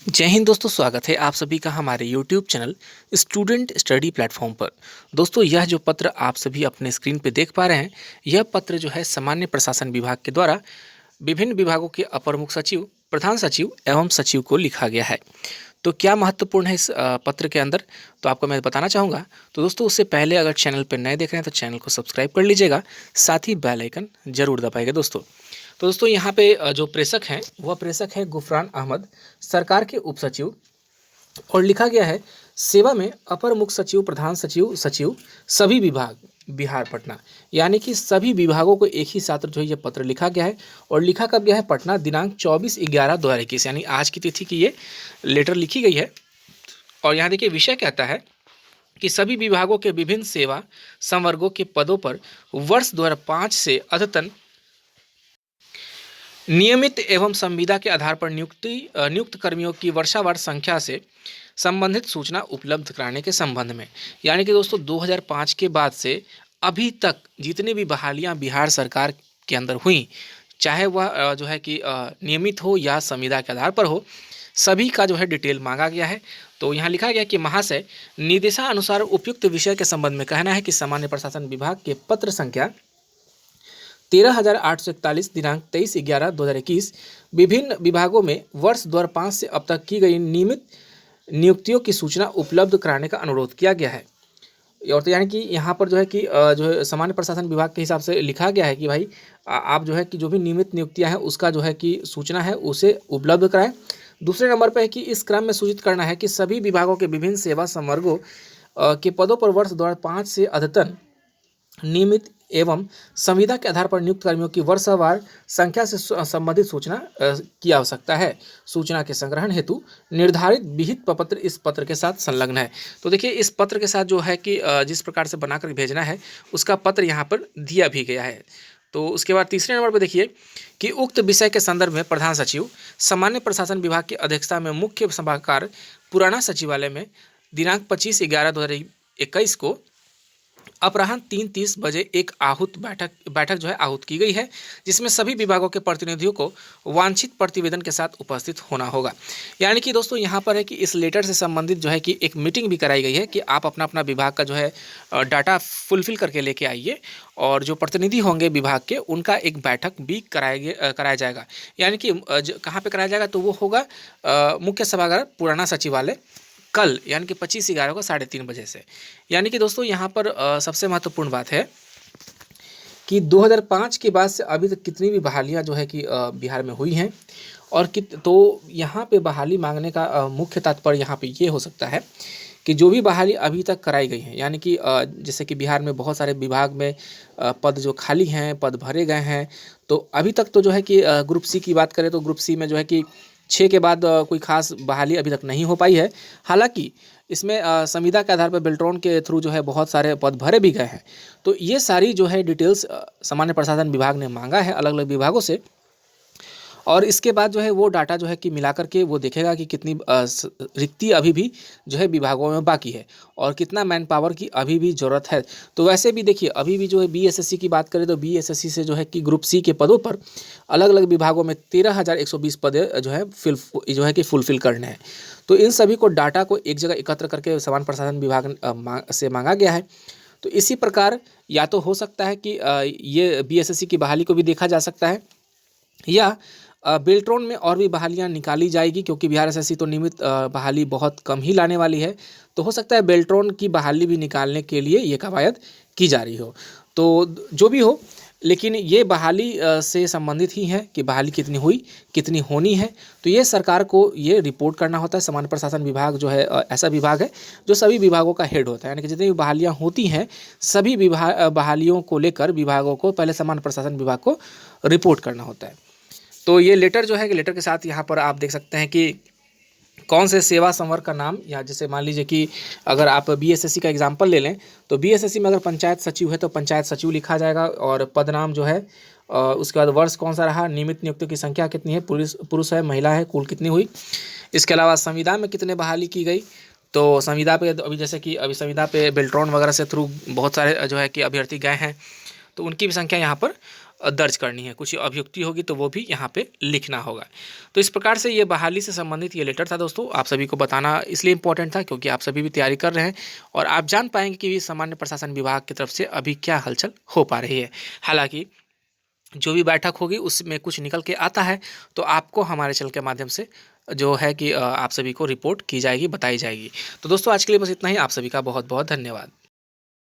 जय हिंद दोस्तों, स्वागत है आप सभी का हमारे YouTube channel student study platform पर। दोस्तों, यह जो पत्र आप सभी अपने स्क्रीन पे देख पा रहे हैं, यह पत्र जो है सामान्य प्रशासन विभाग के द्वारा विभिन्न विभागों के अपर मुख्य सचिव, प्रधान सचिव एवं सचिव को लिखा गया है। तो क्या महत्वपूर्ण है इस पत्र के अंदर, तो आपको मैं बताना चाहूँगा। तो दोस्तों, उससे पहले अगर चैनल पर नए देख रहे हैं तो चैनल को सब्सक्राइब कर लीजिएगा, साथ ही बेल आइकन जरूर दबाइएगा दोस्तों। तो दोस्तों, यहाँ पे जो प्रेषक हैं वह प्रेषक है गुफरान अहमद, सरकार के उप सचिव। और लिखा गया है सेवा में अपर मुख्य सचिव, प्रधान सचिव, सचिव सभी विभाग, बिहार पटना। यानी कि सभी विभागों को एक ही साथ जो है ये पत्र लिखा गया है। और लिखा कब गया है? पटना, दिनांक 24/11/2021, यानी आज की तिथि की ये लेटर लिखी गई है। और यहाँ देखिए विषय कहता है कि सभी विभागों के विभिन्न सेवा संवर्गों के पदों पर वर्ष 2005 से अद्यतन नियमित एवं संविदा के आधार पर नियुक्त कर्मियों की वर्षावार संख्या से संबंधित सूचना उपलब्ध कराने के संबंध में। यानी कि दोस्तों, 2005 के बाद से अभी तक जितनी भी बहालियां बिहार सरकार के अंदर हुई, चाहे वह जो है कि नियमित हो या संविदा के आधार पर हो, सभी का जो है डिटेल मांगा गया है। तो यहाँ लिखा गया कि महाशय, निर्देशानुसार उपयुक्त विषय के संबंध में कहना है कि सामान्य प्रशासन विभाग के पत्र संख्या 13,841 दिनांक 23/11/2021 विभिन्न विभागों में वर्ष 2005 से अब तक की गई नियमित नियुक्तियों की सूचना उपलब्ध कराने का अनुरोध किया गया है। और तो यानी कि यहाँ पर जो है कि जो है सामान्य प्रशासन विभाग के हिसाब से लिखा गया है कि भाई आप जो है कि जो भी नियमित नियुक्तियाँ हैं उसका जो है कि सूचना है उसे उपलब्ध कराएं। दूसरे नंबर पर है कि इस क्रम में सूचित करना है कि सभी विभागों के विभिन्न सेवा संवर्गों के पदों पर वर्ष 2005 से अद्यतन नियमित एवं संविदा के आधार पर नियुक्त कर्मियों की वर्षवार संख्या से संबंधित सूचना की आवश्यकता है। सूचना के संग्रहण हेतु निर्धारित विहित प्रपत्र इस पत्र के साथ संलग्न है। तो देखिए, इस पत्र के साथ जो है कि जिस प्रकार से बनाकर भेजना है उसका पत्र यहाँ पर दिया भी गया है। तो उसके बाद तीसरे नंबर पर देखिए कि उक्त विषय के संदर्भ में प्रधान सचिव सामान्य प्रशासन विभाग की अध्यक्षता में मुख्य सभागार पुराना सचिवालय में दिनांक 25/11/2021 को अपराह्न 3:30 बजे एक बैठक जो है आहूत की गई है, जिसमें सभी विभागों के प्रतिनिधियों को वांछित प्रतिवेदन के साथ उपस्थित होना होगा। यानी कि दोस्तों, यहाँ पर है कि इस लेटर से संबंधित जो है कि एक मीटिंग भी कराई गई है कि आप अपना अपना विभाग का जो है डाटा फुलफिल करके लेके आइए, और जो प्रतिनिधि होंगे विभाग के उनका एक बैठक भी कराया जाएगा। यानी कि कहाँ पर कराया जाएगा? तो वो होगा मुख्य सभागार पुराना सचिवालय, कल यानी कि 25/11 को 3:30 बजे से। यानी कि दोस्तों, यहाँ पर सबसे महत्वपूर्ण बात है कि 2005 के बाद से अभी तक कितनी भी बहालियाँ जो है कि बिहार में हुई हैं, और तो यहाँ पे बहाली मांगने का मुख्य तात्पर्य यहाँ पे ये हो सकता है कि जो भी बहाली अभी तक कराई गई हैं, यानी कि जैसे कि बिहार में बहुत सारे विभाग में पद जो खाली हैं, पद भरे गए हैं। तो अभी तक तो जो है कि ग्रुप सी की बात करें तो ग्रुप सी में जो है कि 6 के बाद कोई खास बहाली अभी तक नहीं हो पाई है। हालांकि इसमें संविदा के आधार पर बेल्ट्रॉन के थ्रू जो है बहुत सारे पद भरे भी गए हैं। तो ये सारी जो है डिटेल्स सामान्य प्रशासन विभाग ने मांगा है अलग अलग विभागों से, और इसके बाद जो है वो डाटा जो है कि मिला करके वो देखेगा कि कितनी रिक्ति अभी भी जो है विभागों में बाकी है और कितना मैन पावर की अभी भी ज़रूरत है। तो वैसे भी देखिए, अभी भी जो है बीएसएससी की बात करें तो बीएसएससी से जो है कि ग्रुप सी के पदों पर अलग अलग विभागों में 13,120 पद जो है कि फुलफिल करने हैं। तो इन सभी को डाटा को एक जगह एकत्र करके सामान्य प्रशासन विभाग से मांगा गया है। तो इसी प्रकार या तो हो सकता है कि ये बीएसएससी की बहाली को भी देखा जा सकता है, या बेल्ट्रॉन में और भी बहालियां निकाली जाएगी, क्योंकि बिहार एसएससी तो नियमित बहाली बहुत कम ही लाने वाली है। तो हो सकता है बेल्ट्रॉन की बहाली भी निकालने के लिए ये कवायद की जा रही हो। तो जो भी हो, लेकिन ये बहाली से संबंधित ही है कि बहाली कितनी हुई, कितनी होनी है। तो ये सरकार को ये रिपोर्ट करना होता है। सामान्य प्रशासन विभाग जो है ऐसा विभाग है जो सभी विभागों का हेड होता है, यानी कि जितनी भी बहालियाँ होती हैं सभी बहालियों को लेकर विभागों को पहले सामान्य प्रशासन विभाग को रिपोर्ट करना होता है। तो ये लेटर जो है कि लेटर के साथ यहाँ पर आप देख सकते हैं कि कौन से सेवा संवर्ग का नाम, या जैसे मान लीजिए कि अगर आप बीएसएससी का एग्जांपल ले लें तो बीएसएससी में अगर पंचायत सचिव है तो पंचायत सचिव लिखा जाएगा, और पद नाम जो है उसके बाद वर्ष कौन सा रहा, नियमित नियुक्तियों की संख्या कितनी है, पुरुष है महिला है, कुल कितनी हुई। इसके अलावा संविदा में कितने बहाली की गई। तो संविदा पे अभी जैसे कि अभी संविदा पे बेल्ट्रॉन वगैरह से थ्रू बहुत सारे जो है कि अभ्यर्थी गए हैं, तो उनकी भी संख्या यहाँ पर दर्ज करनी है, कुछ अभियुक्ति होगी तो वो भी यहाँ पे लिखना होगा। तो इस प्रकार से ये बहाली से संबंधित ये लेटर था दोस्तों, आप सभी को बताना इसलिए इम्पोर्टेंट था क्योंकि आप सभी भी तैयारी कर रहे हैं और आप जान पाएंगे कि सामान्य प्रशासन विभाग की तरफ से अभी क्या हलचल हो पा रही है। हालांकि जो भी बैठक होगी उसमें कुछ निकल के आता है तो आपको हमारे चैनल के माध्यम से जो है कि आप सभी को रिपोर्ट की जाएगी, बताई जाएगी। तो दोस्तों आज के लिए बस इतना ही। आप सभी का बहुत बहुत धन्यवाद।